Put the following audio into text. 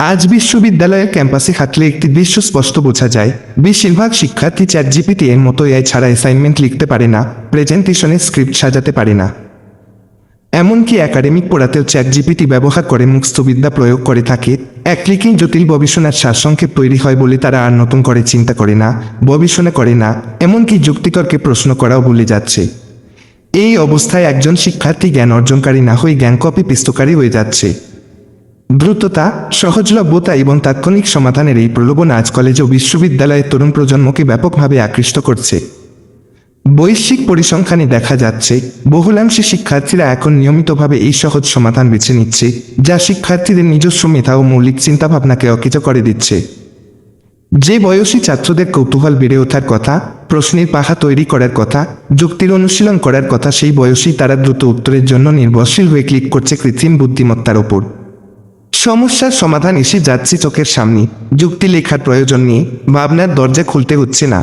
আজ বিশ্ববিদ্যালয়ের ক্যাম্পাসে হাঁটলে একটি দৃশ্য স্পষ্ট বোঝা যায়। বেশিরভাগ শিক্ষার্থী চ্যাটজিপিটি এর মতো এআই ছাড়া অ্যাসাইনমেন্ট লিখতে পারে না, প্রেজেন্টেশনের স্ক্রিপ্ট সাজাতে পারে না। এমনকি একাডেমিক পড়াতেও চ্যাটজিপিটি ব্যবহার করে মুখস্থবিদ্যা প্রয়োগ করে থাকে। এক ক্লিকেই জটিল গবেষণার সারসংক্ষেপ তৈরি হয় বলে তারা আর নতুন করে চিন্তা করে না, গবেষণা করে না, এমনকি যুক্তিতর্কে প্রশ্ন করাও ভুলে যাচ্ছে। এই অবস্থায় একজন শিক্ষার্থী জ্ঞান অর্জনকারী না হয়ে জ্ঞান কপি পিস্তকারী হয়ে যাচ্ছে। দ্রুততা, সহজলভ্যতা এবং তাৎক্ষণিক সমাধানের এই প্রলোভন আজ কলেজ ও বিশ্ববিদ্যালয়ের তরুণ প্রজন্মকে ব্যাপকভাবে আকৃষ্ট করছে। বৈশ্বিক পরিসংখ্যানে দেখা যাচ্ছে, বহুলাংশে শিক্ষার্থীরা এখন নিয়মিতভাবে এই সহজ সমাধান বেছে নিচ্ছে, যা শিক্ষার্থীদের নিজস্ব মেধা ও মৌলিক চিন্তাভাবনাকে অকেজো করে দিচ্ছে। যে বয়সী ছাত্রদের কৌতূহল বেড়ে ওঠার কথা, প্রশ্নের পাহা তৈরি করার কথা, যুক্তির অনুশীলন করার কথা, সেই বয়সেই তারা দ্রুত উত্তরের জন্য নির্ভরশীল হয়ে ক্লিক করছে কৃত্রিম বুদ্ধিমত্তার ওপর। সমস্যার সমাধান এসে যাচ্ছে চোখের সামনে, যুক্তি লেখার প্রয়োজন নেই, ভাবনার দরজা খুলতে হচ্ছে না।